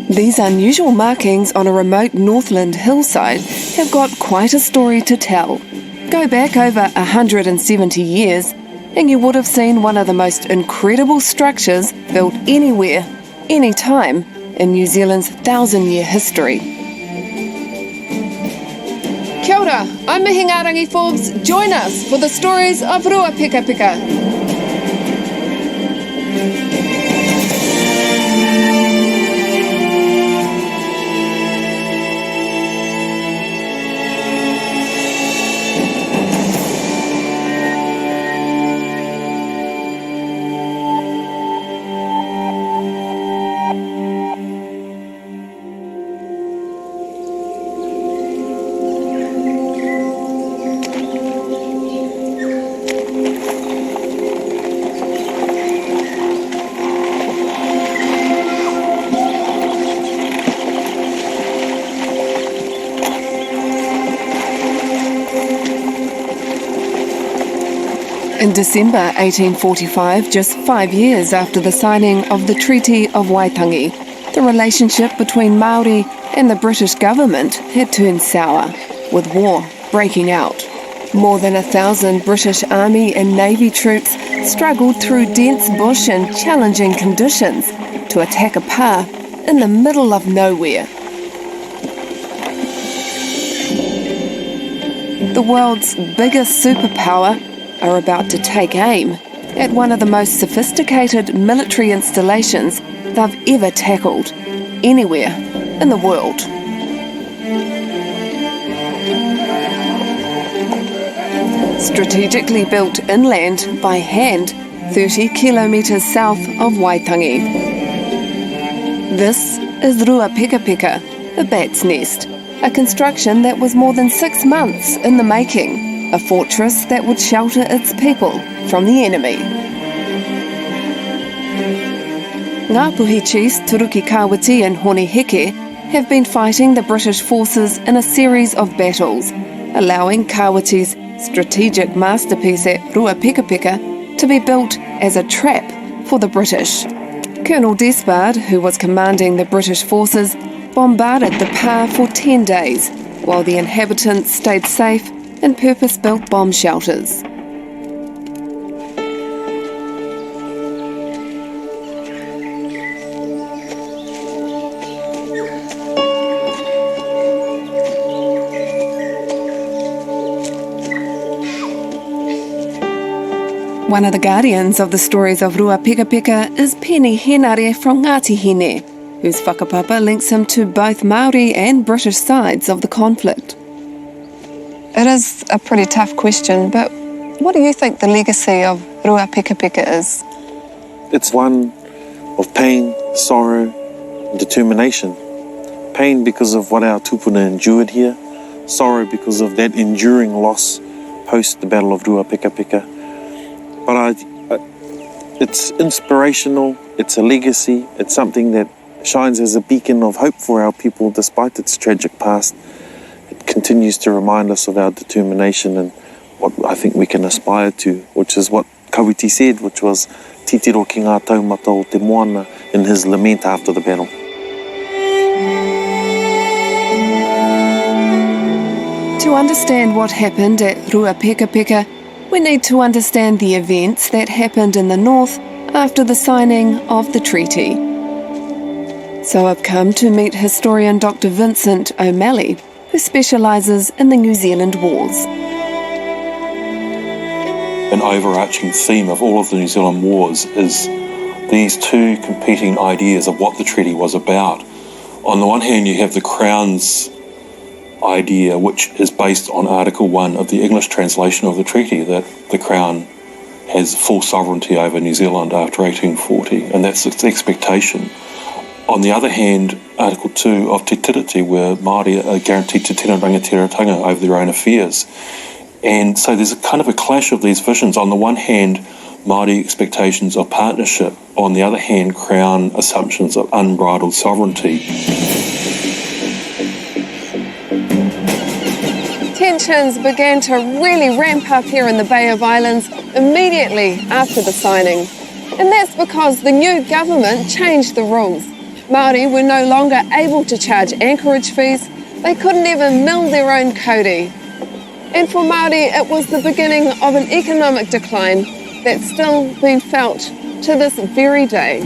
These unusual markings on a remote Northland hillside have got quite a story to tell. Go back over 170 years and you would have seen one of the most incredible structures built anywhere, anytime in New Zealand's 1,000-year history. Kia ora, I'm Mihingarangi Forbes. Join us for the stories of Ruapekapeka. In December 1845, just 5 years after the signing of the Treaty of Waitangi, the relationship between Māori and the British government had turned sour, with war breaking out. More than 1,000 British Army and Navy troops struggled through dense bush and challenging conditions to attack a pa in the middle of nowhere. The world's biggest superpower are about to take aim at one of the most sophisticated military installations they've ever tackled anywhere in the world. Strategically built inland by hand, 30 kilometres south of Waitangi. This is Ruapekapeka, a bat's nest, a construction that was more than 6 months in the making. A fortress that would shelter its people from the enemy. Ngāpuhi chiefs Turuki Kawiti and Hone Heke have been fighting the British forces in a series of battles, allowing Kawiti's strategic masterpiece at Ruapekapeka to be built as a trap for the British. Colonel Despard, who was commanding the British forces, bombarded the pa for 10 days, while the inhabitants stayed safe in purpose-built bomb shelters. One of the guardians of the stories of Ruapekapeka is Penny Henare from Ngāti Hine, whose whakapapa links him to both Māori and British sides of the conflict. It is a pretty tough question, but what do you think the legacy of Ruapekapeka is? It's one of pain, sorrow, and determination. Pain because of what our tupuna endured here, sorrow because of that enduring loss post the Battle of Ruapekapeka. But it's inspirational, it's a legacy, it's something that shines as a beacon of hope for our people despite its tragic past. It continues to remind us of our determination and what I think we can aspire to, which is what Kawiti said, which was titiro ki ngā taumata o te moana in his lament after the battle. To understand what happened at Ruapekapeka, we need to understand the events that happened in the north after the signing of the treaty. So I've come to meet historian Dr. Vincent O'Malley, who specialises in the New Zealand wars. An overarching theme of all of the New Zealand wars is these two competing ideas of what the treaty was about. On the one hand, you have the Crown's idea, which is based on Article 1 of the English translation of the treaty, that the Crown has full sovereignty over New Zealand after 1840, and that's its expectation. On the other hand, Article 2 of Te Tiriti, where Māori are guaranteed to tēnā rangatiratanga over their own affairs. And so there's a kind of a clash of these visions. On the one hand, Māori expectations of partnership. On the other hand, Crown assumptions of unbridled sovereignty. Tensions began to really ramp up here in the Bay of Islands immediately after the signing. And that's because the new government changed the rules. Māori were no longer able to charge anchorage fees. They couldn't even mill their own kauri. And for Māori, it was the beginning of an economic decline that's still being felt to this very day.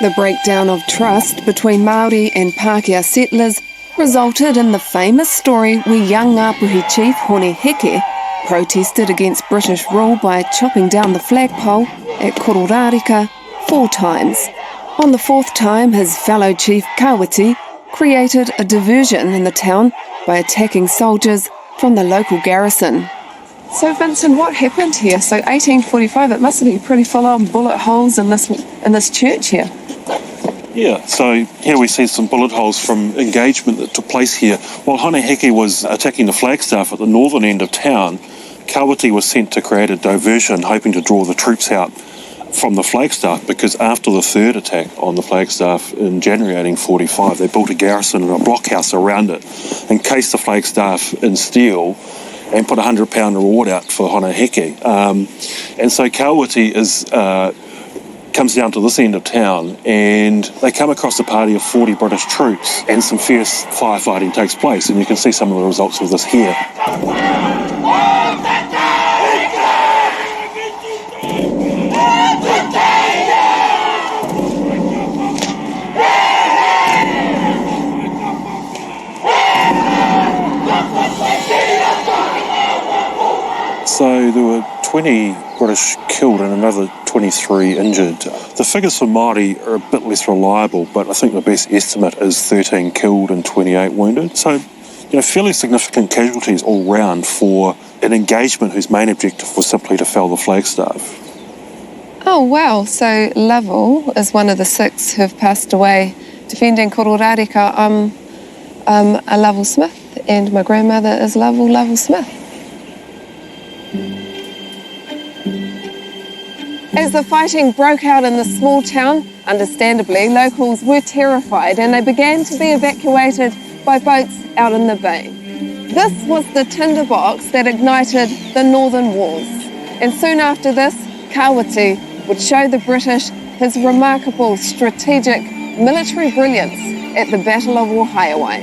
The breakdown of trust between Māori and Pākehā settlers resulted in the famous story where young Ngāpuhi chief Hone Heke protested against British rule by chopping down the flagpole at Kororareka 4 times. On the 4th time, his fellow chief Kawiti created a diversion in the town by attacking soldiers from the local garrison. So Vincent, what happened here? So 1845, it must have been pretty full-on bullet holes in this church here. Yeah, so here we see some bullet holes from engagement that took place here. While Hone Heke was attacking the flagstaff at the northern end of town, Kawiti was sent to create a diversion, hoping to draw the troops out from the flagstaff, because after the third attack on the flagstaff in January 1845, they built a garrison and a blockhouse around it, encased the flagstaff in steel, and put a £100 reward out for Hone Heke. And so Kawiti comes down to this end of town, and they come across a party of 40 British troops, and some fierce firefighting takes place, and you can see some of the results of this here. So there were 20 British killed and another 23 injured. The figures for Māori are a bit less reliable, but I think the best estimate is 13 killed and 28 wounded. So, fairly significant casualties all round for an engagement whose main objective was simply to fell the flagstaff. Oh wow, so Lovell is one of the 6 who've passed away defending Kororareka. I'm a Lovell Smith, and my grandmother is Lovell Smith. As the fighting broke out in the small town, understandably, locals were terrified and they began to be evacuated by boats out in the bay. This was the tinderbox that ignited the Northern Wars. And soon after this, Kawiti would show the British his remarkable strategic military brilliance at the Battle of Waihaewai.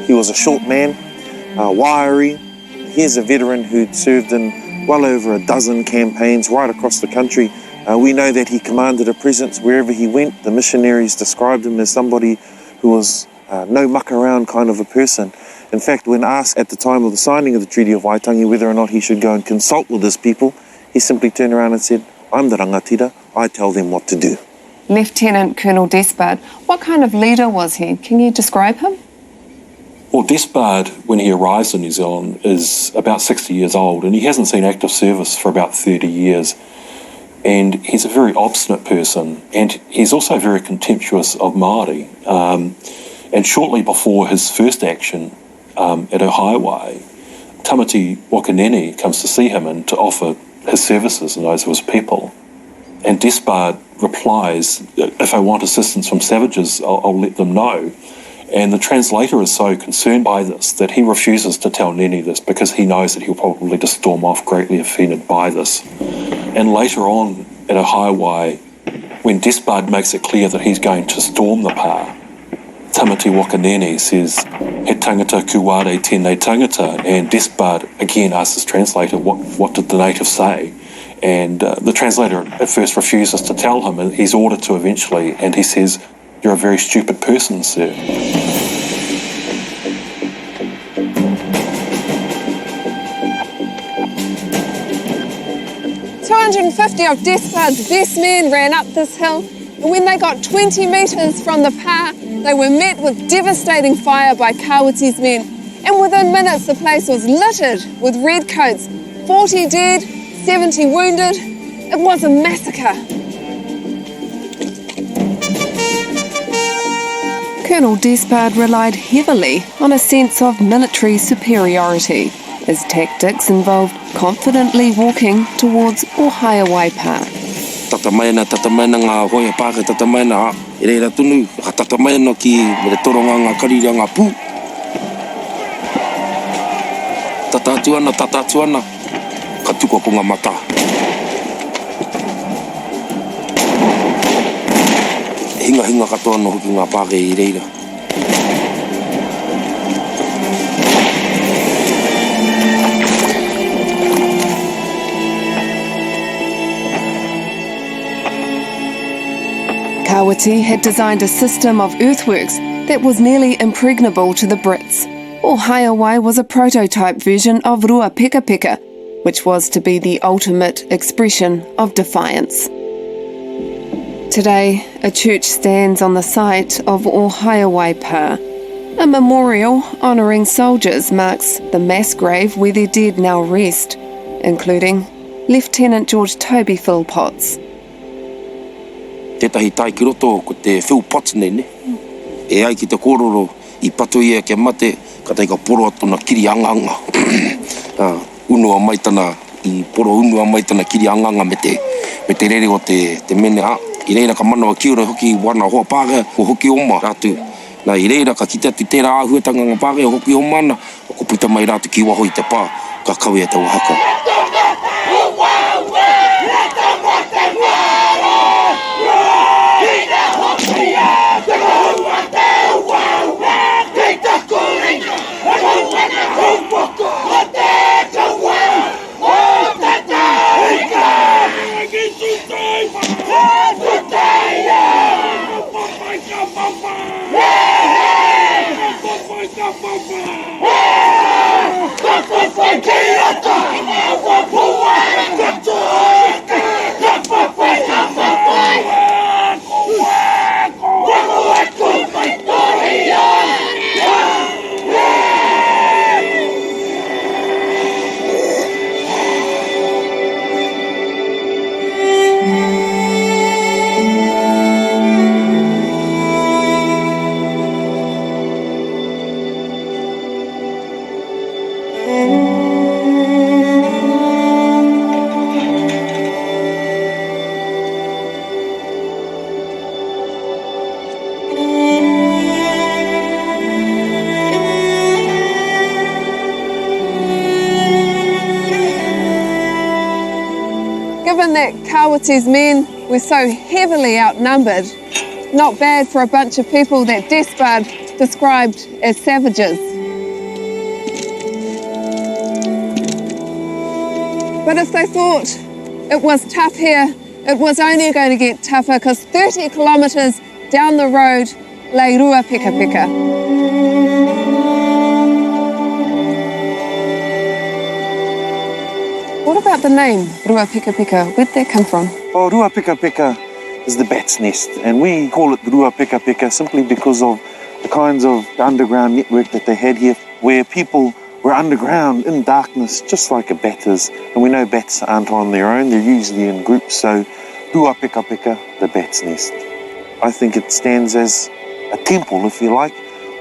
He was a short man, wiry. He's a veteran who'd served in well over a dozen campaigns right across the country. We know that he commanded a presence wherever he went. The missionaries described him as somebody who was no muck around kind of a person. In fact, when asked at the time of the signing of the Treaty of Waitangi whether or not he should go and consult with his people, he simply turned around and said, "I'm the rangatira, I tell them what to do." Lieutenant Colonel Despard, what kind of leader was he? Can you describe him? Well, Despard, when he arrives in New Zealand, is about 60 years old, and he hasn't seen active service for about 30 years. And he's a very obstinate person, and he's also very contemptuous of Māori. And shortly before his first action at Ohaiwai, Tamati Wakanene comes to see him and to offer his services and those of his people. And Despard replies, "If I want assistance from savages, I'll let them know." And the translator is so concerned by this that he refuses to tell Nene this, because he knows that he'll probably just storm off greatly offended by this. And later on at Ohaiwai, when Despard makes it clear that he's going to storm the pa, Tamati Wakanene says, "He tangata kuware tēnei tangata," and Despard again asks his translator, what did the native say? And the translator at first refuses to tell him, and he's ordered to eventually, and he says, "You're a very stupid person, sir." 250 of Despard's best men ran up this hill, and when they got 20 metres from the pa, they were met with devastating fire by Kawati's men, and within minutes the place was littered with redcoats, 40 dead, 70 wounded. It was a massacre. Colonel Despard relied heavily on a sense of military superiority. His tactics involved confidently walking towards Ruapekapeka. Tatamaina ngā hoia pāke tatamaina e reira tunu, ka tatamaina ki me re toronga ngā kariri ngā pū. Tatatuana, ka tuko ko ngā mata. Hinga katoa no hoki ngā pāke I reira. Kawati had designed a system of earthworks that was nearly impregnable to the Brits. Ruapekapeka was a prototype version of Ruapekapeka, which was to be the ultimate expression of defiance. Today, a church stands on the site of Ruapekapeka. A memorial honouring soldiers marks the mass grave where their dead now rest, including Lieutenant George Toby Philpotts. Tētahi tai ki roto ko te Philpotts nei ne. E ai ki te kōrero I pato ia ke mate, ka teika poro atu na kiri anganga. Unua maitana, I poro unua maitana kiri anganga me te rere o te mene ha. I reira ka manawa ki ora hoki wana hoa pāke o hoki oma rātu. Nā I reira ka kite atu tērā āhuetanga ngā pāke o hoki oma ana, o ko puta mai rātu ki waho I te pā, ka kawe te wahaka. Given that Kawati's men were so heavily outnumbered, not bad for a bunch of people that Despard described as savages. But if they thought it was tough here, it was only going to get tougher because 30 kilometres down the road lay Ruapekapeka. What about the name, Ruapekapeka? Where'd that come from? Oh, Ruapekapeka is the bat's nest, and we call it Ruapekapeka simply because of the kinds of underground network that they had here, where people were underground in darkness, just like a bat is. And we know bats aren't on their own, they're usually in groups, so Ruapekapeka, the bat's nest. I think it stands as a temple, if you like,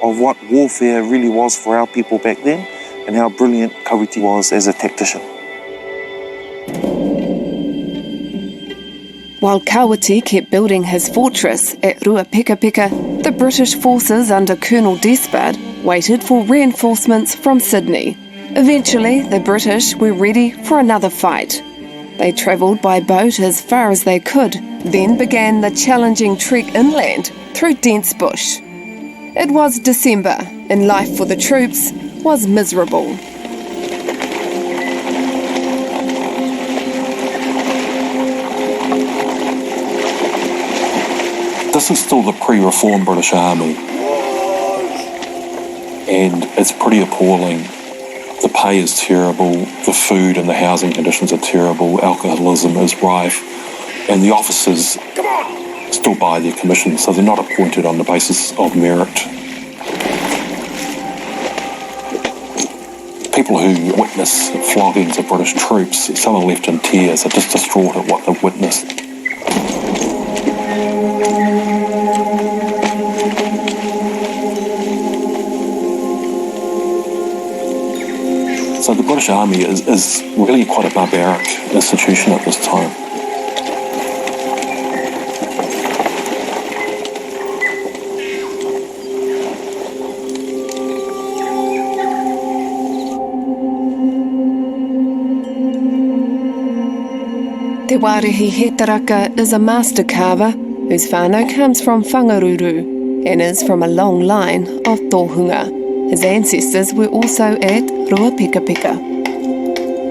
of what warfare really was for our people back then, and how brilliant Kawati was as a tactician. While Kawati kept building his fortress at Ruapekapeka, the British forces under Colonel Despard waited for reinforcements from Sydney. Eventually, the British were ready for another fight. They travelled by boat as far as they could, then began the challenging trek inland through dense bush. It was December, and life for the troops was miserable. This is still the pre-reform British Army, and it's pretty appalling. The pay is terrible, the food and the housing conditions are terrible, alcoholism is rife, and the officers still buy their commissions, so they're not appointed on the basis of merit. People who witness floggings of British troops, some are left in tears, are just distraught at what they've witnessed. So the British Army is really quite a barbaric institution at this time. Te Wārehi Hetaraka is a master carver whose whānau comes from Whangaruru and is from a long line of tohunga. His ancestors were also at Ruapekapeka.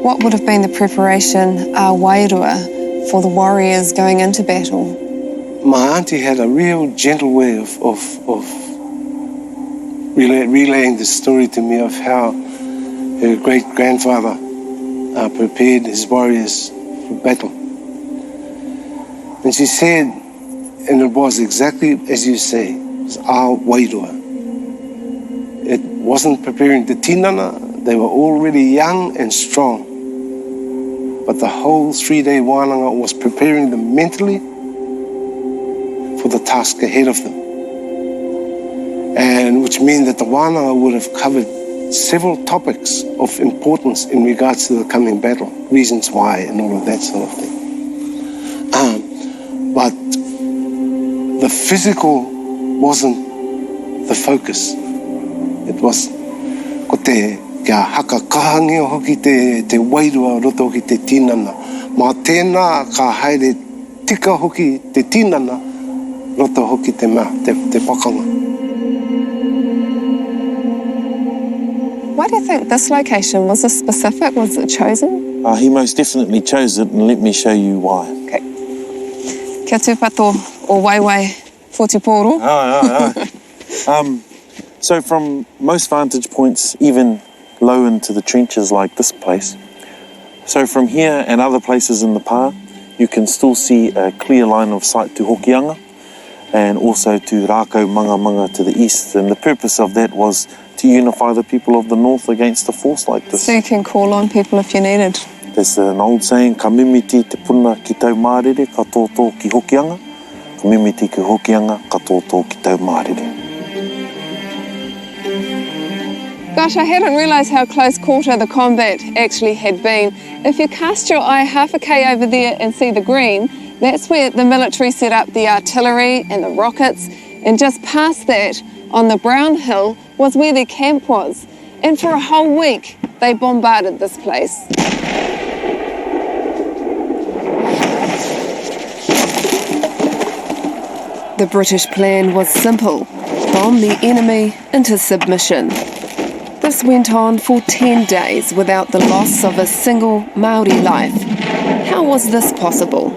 What would have been the preparation wairua for the warriors going into battle? My auntie had a real gentle way of relaying the story to me of how her great-grandfather prepared his warriors for battle. And she said, and it was exactly as you say, it was our wairua. It wasn't preparing the tinana, they were already young and strong. But the whole 3-day wānanga was preparing them mentally for the task ahead of them. And which means that the wānanga would have covered several topics of importance in regards to the coming battle, reasons why and all of that sort of thing. But the physical wasn't the focus. It was ko kia haka kahangi hoki te wairua roto ki te tinana. Mā tēnā ka haere tika hoki te tinana roto hoki te pakanga. Why do you think this location, was this specific, was it chosen? He most definitely chose it, and let me show you why. Okay. Kia tūpato o waiwai Whotiporo. So from most vantage points, even low into the trenches like this place, so from here and other places in the pā, you can still see a clear line of sight to Hokianga and also to Rākau Manga to the east. And the purpose of that was to unify the people of the north against a force like this. So you can call on people if you needed. There's an old saying, ka mimiti te puna ki tau mārere, ka tōtō ki Hokianga, ka mimiti ki Hokianga, ka tōtō ki tau mārere. Gosh, I hadn't realised how close quarter the combat actually had been. If you cast your eye half a K over there and see the green, that's where the military set up the artillery and the rockets, and just past that, on the brown hill, was where their camp was. And for a whole week, they bombarded this place. The British plan was simple: bomb the enemy into submission. This went on for 10 days without the loss of a single Māori life. How was this possible?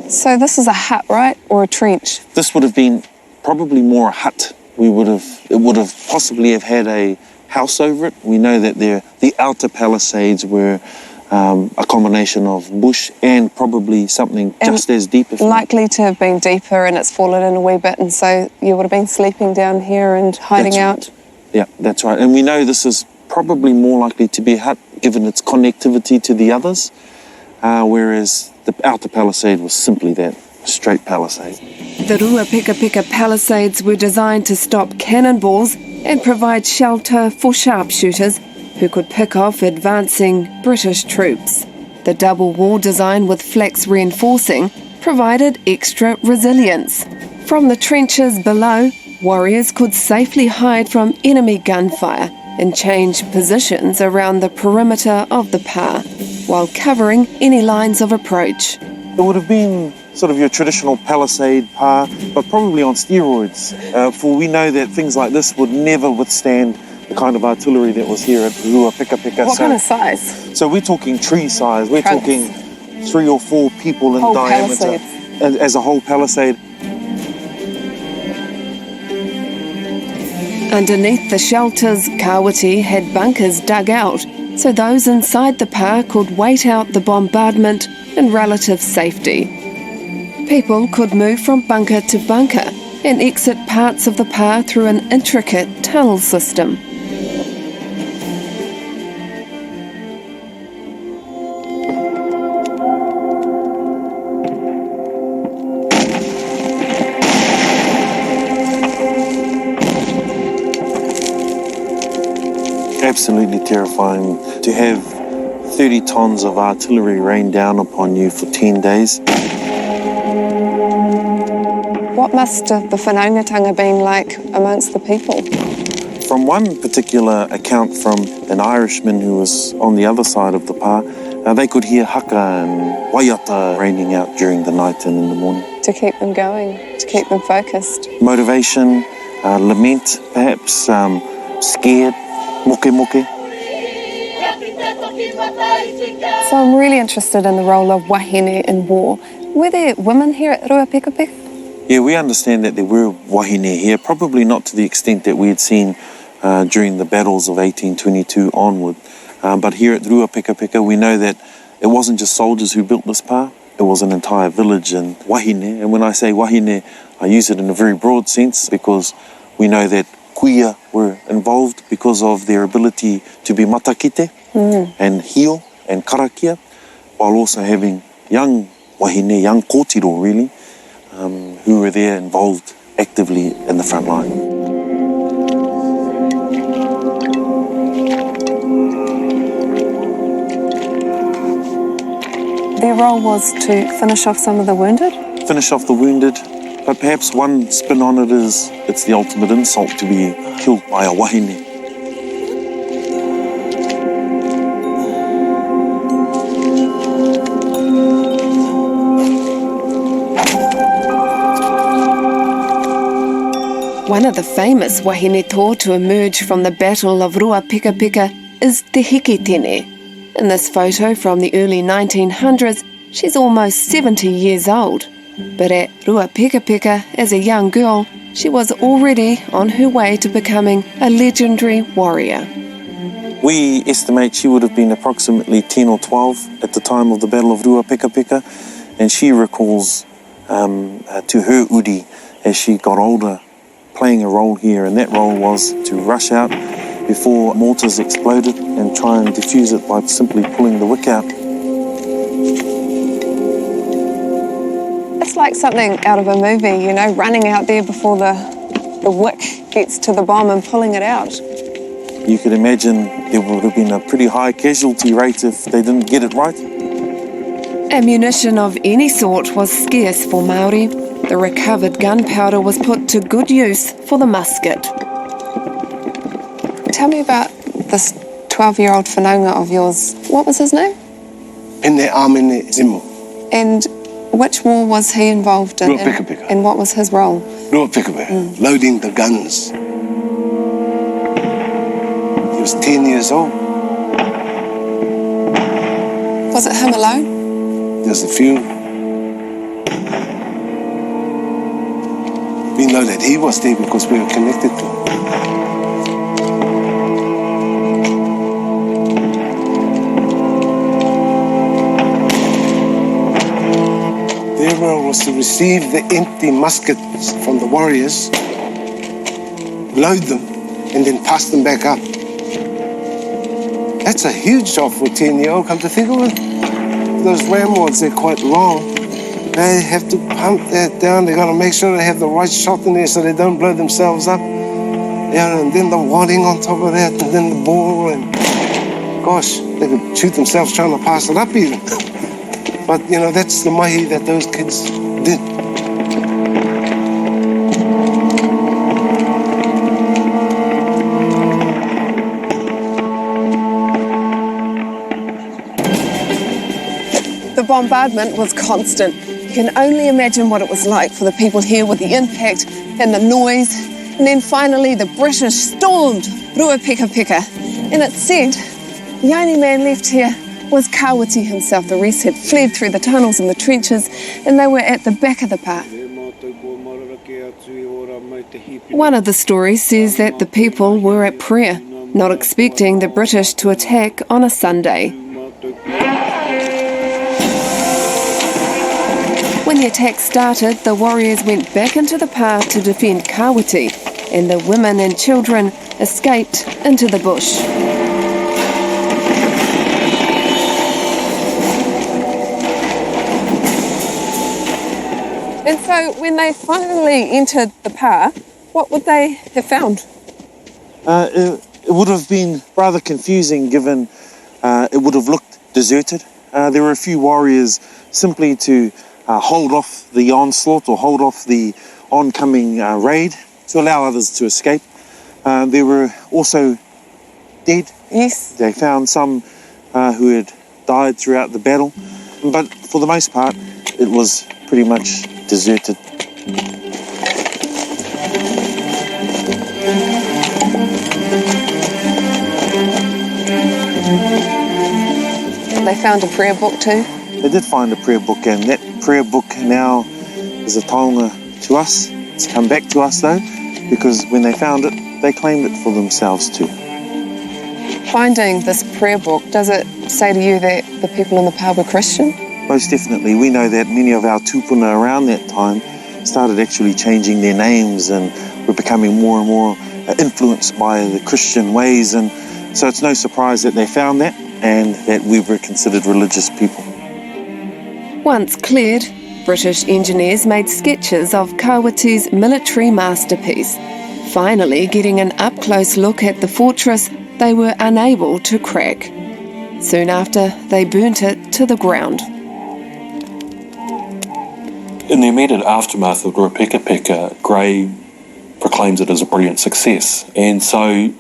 So this is a hut, right? Or a trench? This would have been probably more a hut. It would have possibly have had a house over it. We know that the outer palisades were a combination of bush and probably something just as deep. Likely to have been deeper, and it's fallen in a wee bit, and so you would have been sleeping down here and hiding out. Yeah, that's right. And we know this is probably more likely to be a hut given its connectivity to the others, whereas the outer palisade was simply that, straight palisade. The Ruapekapeka palisades were designed to stop cannonballs and provide shelter for sharpshooters who could pick off advancing British troops. The double wall design with flex reinforcing provided extra resilience. From the trenches below, warriors could safely hide from enemy gunfire and change positions around the perimeter of the pā, while covering any lines of approach. It would have been sort of your traditional palisade pā, but probably on steroids, for we know that things like this would never withstand the kind of artillery that was here at Ruapekapeka. What kind of size? So we're talking tree size. We're Trunks. talking 3 or 4 people in Whole diameter as a whole palisade. Underneath the shelters, Kawati had bunkers dug out so those inside the pa could wait out the bombardment in relative safety. People could move from bunker to bunker and exit parts of the pa through an intricate tunnel system. Absolutely terrifying to have 30 tons of artillery rain down upon you for 10 days. What must the whanaungatanga been like amongst the people? From one particular account from an Irishman who was on the other side of the pa, they could hear haka and waiata raining out during the night and in the morning. To keep them going, to keep them focused. Motivation, lament perhaps, scared, moke moke. So I'm really interested in the role of wahine in war. Were there women here at Ruapekapeka? Yeah, we understand that there were wahine here, probably not to the extent that we had seen during the battles of 1822 onward. But here at Ruapekapeka, we know that it wasn't just soldiers who built this pa, it was an entire village and wahine. And when I say wahine, I use it in a very broad sense because we know that kuia were involved because of their ability to be matakite and heal and karakia, while also having young wahine, young kōtiro really, who were there involved actively in the front line. Their role was to finish off some of the wounded? Finish off the wounded, but perhaps one spin on it is it's the ultimate insult to be killed by a wahine. One of the famous wahine tō to emerge from the Battle of Ruapekapeka is Te Hikitene. In this photo from the early 1900s, she's almost 70 years old. But at Ruapekapeka, as a young girl, she was already on her way to becoming a legendary warrior. We estimate she would have been approximately 10 or 12 at the time of the Battle of Ruapekapeka, and she recalls to her uri as she got older, playing a role here, and that role was to rush out before mortars exploded and try and defuse it by simply pulling the wick out. It's like something out of a movie, you know, running out there before the wick gets to the bomb and pulling it out. You could imagine there would have been a pretty high casualty rate if they didn't get it right. Ammunition of any sort was scarce for Māori. The recovered gunpowder was put to good use for the musket. Tell me about this 12-year-old whanaunga of yours. What was his name? Pene Amene Zimo. And which war was he involved in? Ruapekapeka. And what was his role? Ruapekapeka, loading the guns. He was 10 years old. Was it him alone? There's a few. We know that he was there because we were connected to him. Their role was to receive the empty muskets from the warriors, load them, and then pass them back up. That's a huge job for a 10-year-old, come to think of it. Those ramrods, they're quite long. They have to pump that down. They've got to make sure they have the right shot in there so they don't blow themselves up. Yeah, and then the wadding on top of that, and then the ball, and gosh, they could shoot themselves trying to pass it up even. But, you know, that's the mahi that those kids did. The bombardment was constant. You can only imagine what it was like for the people here with the impact and the noise. And then finally the British stormed Ruapekapeka. And it said the only man left here was Kawati himself. The rest had fled through the tunnels and the trenches, and they were at the back of the park. One of the stories says that the people were at prayer, not expecting the British to attack on a Sunday. When the attack started, the warriors went back into the pa to defend Kawati, and the women and children escaped into the bush. And so when they finally entered the pa, what would they have found? It would have been rather confusing given it would have looked deserted. There were a few warriors simply to hold off the onslaught or hold off the oncoming raid to allow others to escape. There were also dead. Yes. They found some who had died throughout the battle, but for the most part it was pretty much deserted. They found a prayer book too. They did find a prayer book, and that prayer book now is a taonga to us. It's come back to us though, because when they found it, they claimed it for themselves too. Finding this prayer book, does it say to you that the people in the pa were Christian? Most definitely. We know that many of our tupuna around that time started actually changing their names and were becoming more and more influenced by the Christian ways, and so it's no surprise that they found that and that we were considered religious people. Once cleared, British engineers made sketches of Kawati's military masterpiece. Finally, getting an up-close look at the fortress they were unable to crack. Soon after, they burnt it to the ground. In the immediate aftermath of Ruapekapeka, Gray proclaims it as a brilliant success, and so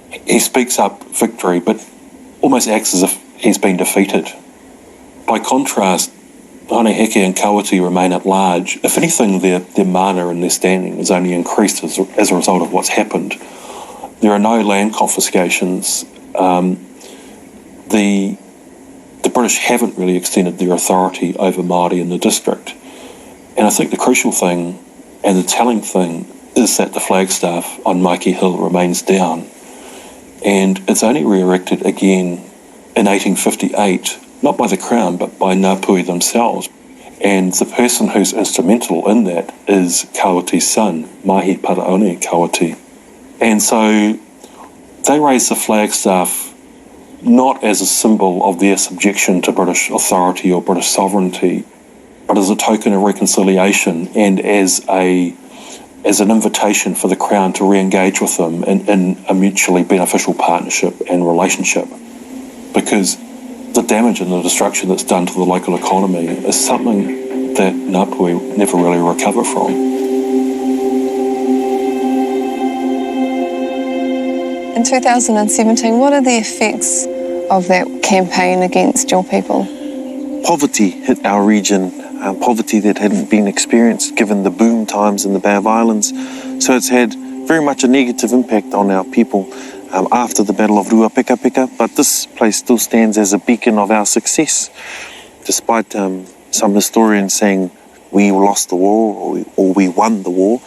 he speaks up victory, but almost acts as if he's been defeated. By contrast, Ruapekapeka and Kawati remain at large. If anything, their mana and their standing has only increased as a result of what's happened. There are no land confiscations. The British haven't really extended their authority over Māori in the district. And I think the crucial thing and the telling thing is that the flagstaff on Maiki Hill remains down. And it's only re-erected again in 1858, not by the Crown, but by Ngāpuhi themselves. And the person who's instrumental in that is Kawati's son, Mahi Paraone Kawati. And so they raise the flagstaff not as a symbol of their subjection to British authority or British sovereignty, but as a token of reconciliation and as an invitation for the Crown to re-engage with them in a mutually beneficial partnership and relationship. Because the damage and the destruction that's done to the local economy is something that Ngāpuhi never really recover from. In 2017, what are the effects of that campaign against your people? Poverty hit our region, poverty that hadn't been experienced given the boom times in the Bay of Islands. So it's had very much a negative impact on our people after the Battle of Ruapekapeka, but this place still stands as a beacon of our success, despite some historians saying we lost the war or we won the war.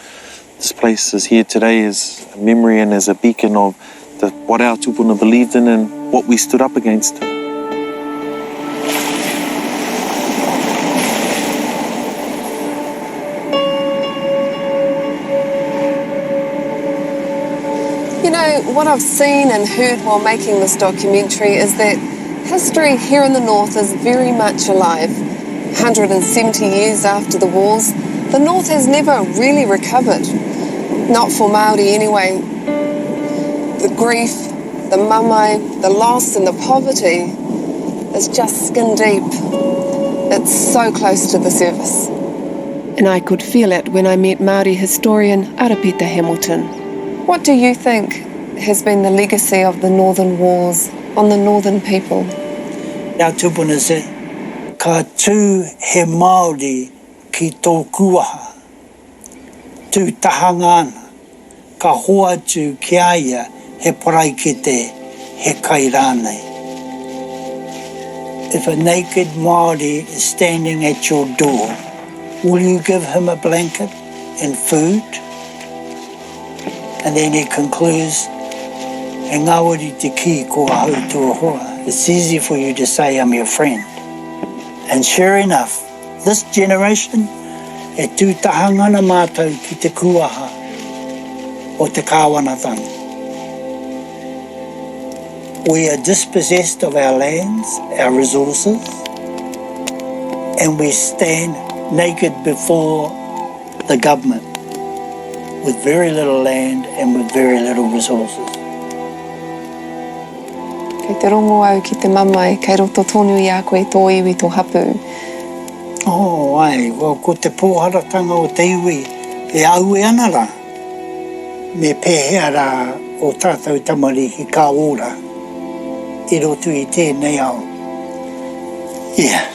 This place is here today as a memory and as a beacon of what our tupuna believed in and what we stood up against. You know, what I've seen and heard while making this documentary is that history here in the north is very much alive. 170 years after the wars, the north has never really recovered. Not for Māori anyway. The grief, the mamae, the loss and the poverty is just skin deep. It's so close to the surface. And I could feel it when I met Māori historian Arapita Hamilton. What do you think has been the legacy of the Northern Wars on the Northern people? Nā tupuna se, ka tū he Māori ki tō kuaha. Tū tahangana, ka hoa tū ki aia he paraikete he kairānei. If a naked Māori is standing at your door, will you give him a blanket and food? And then he concludes, e ngāwari te ki ko ahau tua hoa. It's easy for you to say I'm your friend. And sure enough, this generation e tūtahangana mātou ki te kuaha o te kāwanatanga. We are dispossessed of our lands, our resources, and we stand naked before the government with very little land and with very little resources. Kei te rongo au ki te mamai, kei roto tonu i a koe tō iwi tō hapu. Oh, ai, ko te pōharatanga o te iwi e au e ana rā. Me pēhea rā o tātou tamari ki kā ora. I roto i tēnei au. Yeah.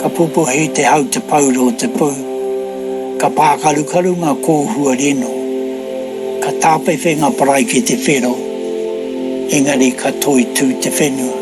Ka pupuhi te hau te pauro o te pū. Ka pākarukaru ngā kōhua reno. Ka tāpewhi ngā parai ki te whero. Engari ka toi tū te whenua.